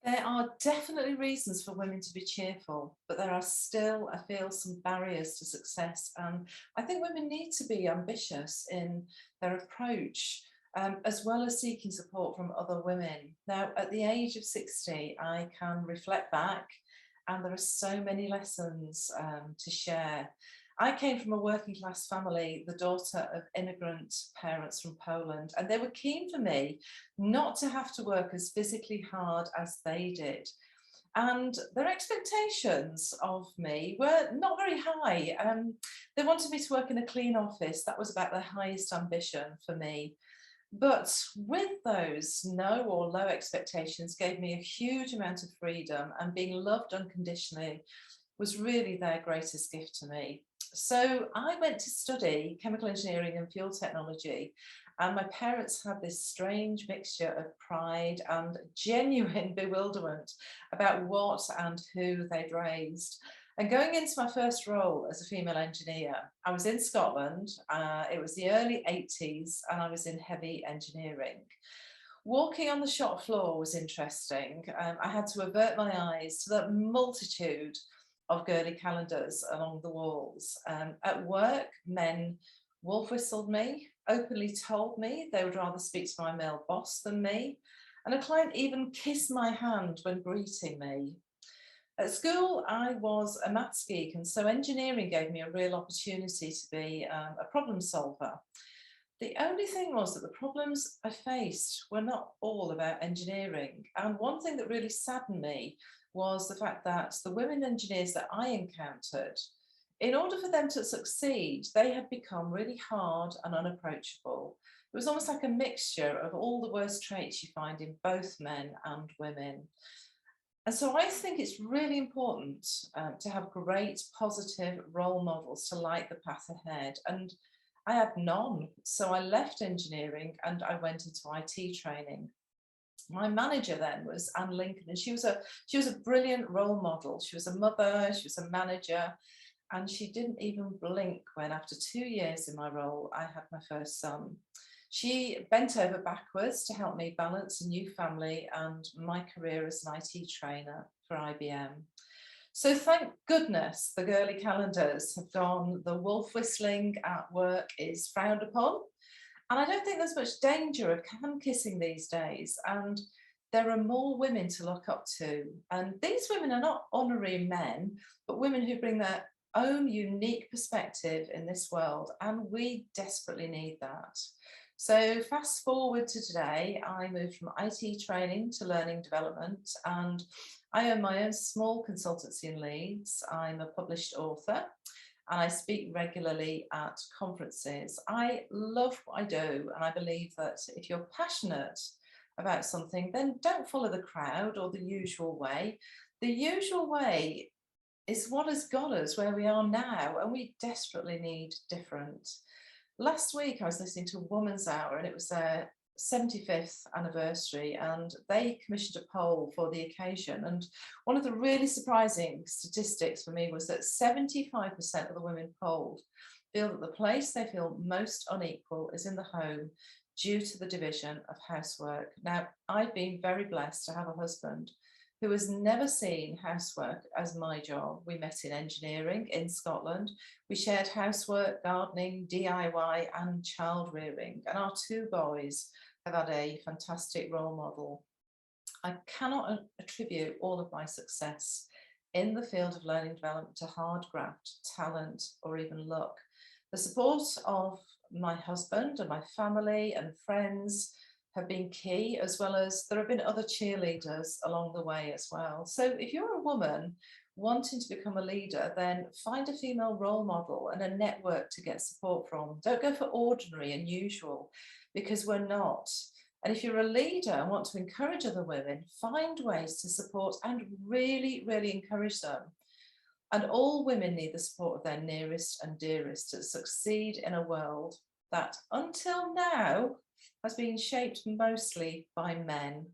There are definitely reasons for women to be cheerful, but there are still, I feel, some barriers to success. And I think women need to be ambitious in their approach, as well as seeking support from other women. Now, at the age of 60, I can reflect back, and there are so many lessons to share. I came from a working class family, the daughter of immigrant parents from Poland, and they were keen for me not to have to work as physically hard as they did. And their expectations of me were not very high. They wanted me to work in a clean office. That was about their highest ambition for me. But with those no or low expectations gave me a huge amount of freedom, and being loved unconditionally was really their greatest gift to me. So I went to study chemical engineering and fuel technology, and my parents had this strange mixture of pride and genuine bewilderment about what and who they'd raised. And going into my first role as a female engineer, I was in Scotland, it was the early 80s, and I was in heavy engineering. Walking on the shop floor was interesting. I had to avert my eyes to the multitude of girly calendars along the walls. At work, men wolf whistled me, openly told me they would rather speak to my male boss than me, and a client even kissed my hand when greeting me. At school, I was a maths geek, and so engineering gave me a real opportunity to be a problem solver. The only thing was that the problems I faced were not all about engineering. And one thing that really saddened me was the fact that the women engineers that I encountered, in order for them to succeed, they had become really hard and unapproachable. It was almost like a mixture of all the worst traits you find in both men and women. And so I think it's really important to have great positive role models to light the path ahead. And I had none. So I left engineering and I went into IT training. My manager then was Anne Lincoln, and she was a brilliant role model. She was a mother, she was a manager, and she didn't even blink when, after 2 years in my role, I had my first son. She bent over backwards to help me balance a new family and my career as an IT trainer for IBM. So thank goodness the girly calendars have gone. The wolf whistling at work is frowned upon. And I don't think there's much danger of hand kissing these days. And there are more women to look up to. And these women are not honorary men, but women who bring their own unique perspective in this world. And we desperately need that. So fast forward to today, I moved from IT training to learning development, and I own my own small consultancy in Leeds. I'm a published author and I speak regularly at conferences. I love what I do, and I believe that if you're passionate about something, then don't follow the crowd or the usual way. The usual way is what has got us where we are now, and we desperately need different. Last week I was listening to Woman's Hour, and it was their 75th anniversary, and they commissioned a poll for the occasion. And one of the really surprising statistics for me was that 75% of the women polled feel that the place they feel most unequal is in the home due to the division of housework. Now, I've been very blessed to have a husband who has never seen housework as my job. We met in engineering in Scotland. We shared housework, gardening, DIY, and child rearing. And our two boys have had a fantastic role model. I cannot attribute all of my success in the field of learning development to hard graft, talent, or even luck. The support of my husband and my family and friends have been key, as well as there have been other cheerleaders along the way as well. So if you're a woman wanting to become a leader, then find a female role model and a network to get support from. Don't go for ordinary and usual, because we're not. And if you're a leader and want to encourage other women, find ways to support and really, really encourage them. And all women need the support of their nearest and dearest to succeed in a world that, until now, has been shaped mostly by men.